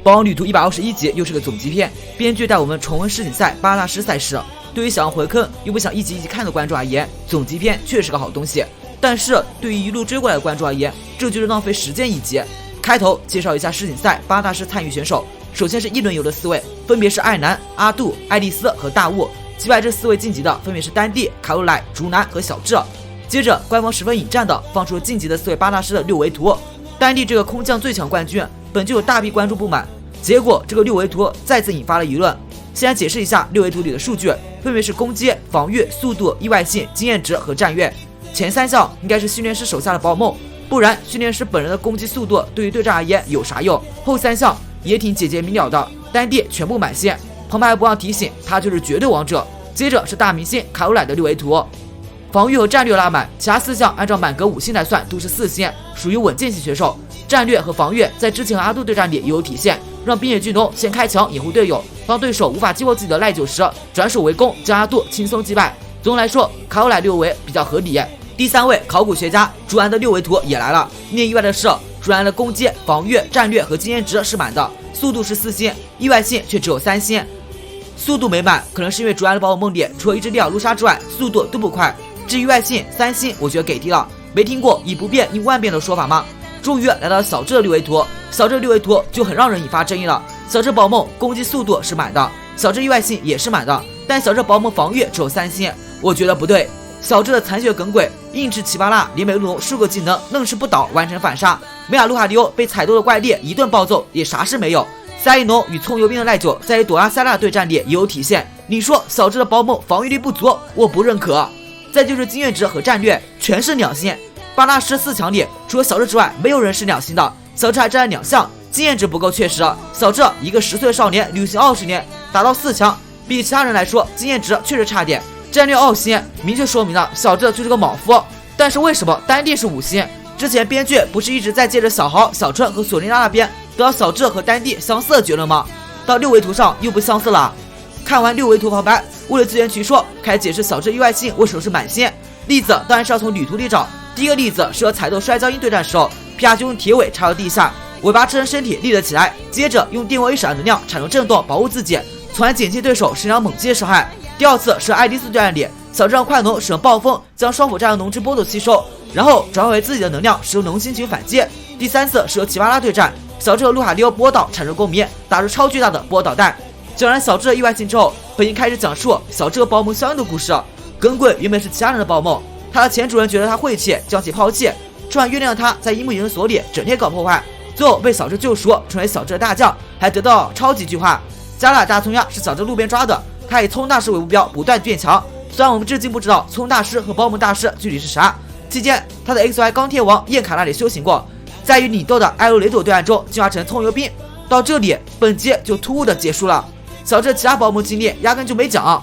宝王旅途121集又是个总集篇，编剧带我们重温世锦赛8大师赛事。对于想要回坑又不想一集一集看的观众而言，总集篇确实个好东西。但是对于一路追过来的观众而言，这就是浪费时间一集。开头介绍一下世锦赛8大师参与选手，首先是一轮游的4位，分别是艾南、阿杜、爱丽丝和大雾。击败这4位晋级的分别是丹帝、卡罗莱、竹南和小智。接着官方十分引战的放出了晋级的4位8大师的6维图。丹帝这个空降最强冠军本就有大批观众不满，结果这个6维图再次引发了舆论。先来解释一下6维图里的数据，分别是攻击、防御、速度、意外性、经验值和战略。前3项应该是训练师手下的宝梦，不然训练师本人的攻击速度对于对战而言有啥用？后3项也挺简洁明了的，丹帝全部满线，旁白还不忘提醒他就是绝对王者。接着是大明星卡罗莱的6维图，防御和战略拉满，其他4项按照满格5星来算都是4星，属于稳健型选手。战略和防御在之前和阿杜对战里也有体现，让冰野巨龙先开墙掩护队友，当对手无法激活自己的赖9时转手围攻，将阿杜轻松击败。总的来说，卡罗莱6维比较合理。第3位考古学家竹安的6维图也来了，令人意外的是，竹安的攻击、防御、战略和经验值是满的，速度是4星，意外性却只有3星。速度没满，可能是因为竹安的宝可梦里除了一只利奥卢莎之外，速度都不快。至于意外性3星，我觉得给低了。没听过以不变应万变的说法吗？终于来到了小智的6维图，小智的6维图就很让人引发争议了。小智宝梦攻击速度是满的，小智意外性也是满的，但小智宝梦防御只有3星，我觉得不对。小智的残血耿鬼、硬质奇巴拉、连美路龙数个技能愣是不倒完成反杀，梅亚卢卡迪欧被踩多的怪猎一顿暴揍也啥事没有。赛伊农与葱油兵的赖9在与朵拉塞拉的对战里也有体现，你说小智的宝梦防御力不足，我不认可。再就是经验值和战略全是2星，8大师4强里除了小智之外没有人是2星的，小智还占了2项，经验值不够确实。小智一个10岁少年旅行20年达到4强，比其他人来说经验值确实差点，战略2星明确说明了小智就是个莽夫。但是为什么丹帝是5星？之前编剧不是一直在借着小豪、小春和索琳娜那边得到小智和丹帝相似的结论吗？到6维图上又不相似了。看完6维图旁白，为了自圆其说，开始解释小智意外性为什么是满星。例子当然是要从旅途里找。第一个例子是和彩豆摔跤鹰对战时候，皮卡丘用铁尾插到地下，尾巴支撑身体立了起来，接着用电位一闪能量产生震动保护自己，从而减轻对手身上猛击的伤害。第二次是爱丽丝对战里，小智让快龙使用暴风将双斧战的农之波都吸收，然后转换为自己的能量，使用龙星群反击。第3次是和奇巴拉对战，小智和路卡迪欧波导产生共鸣，打出超巨大的波导弹。讲完小智的意外性之后，本应开始讲述小智和宝梦相应的故事。耿鬼原本是其他人的宝梦，他的前主人觉得他晦气，将其抛弃，突然约定了他在樱木营人所里整天搞破坏，最后被小智救赎，成为小智的大将，还得到超级巨化。加拉大葱鸭是小智路边抓的，他以葱大师为目标不断变强，虽然我们至今不知道葱大师和宝梦大师具体是啥。期间他在 XY 钢铁王叶卡那里修行过，在与李豆的艾罗雷朵对战中进化成葱油兵。到这里本集就突兀的结束了，小智其他宝梦经历压根就没讲。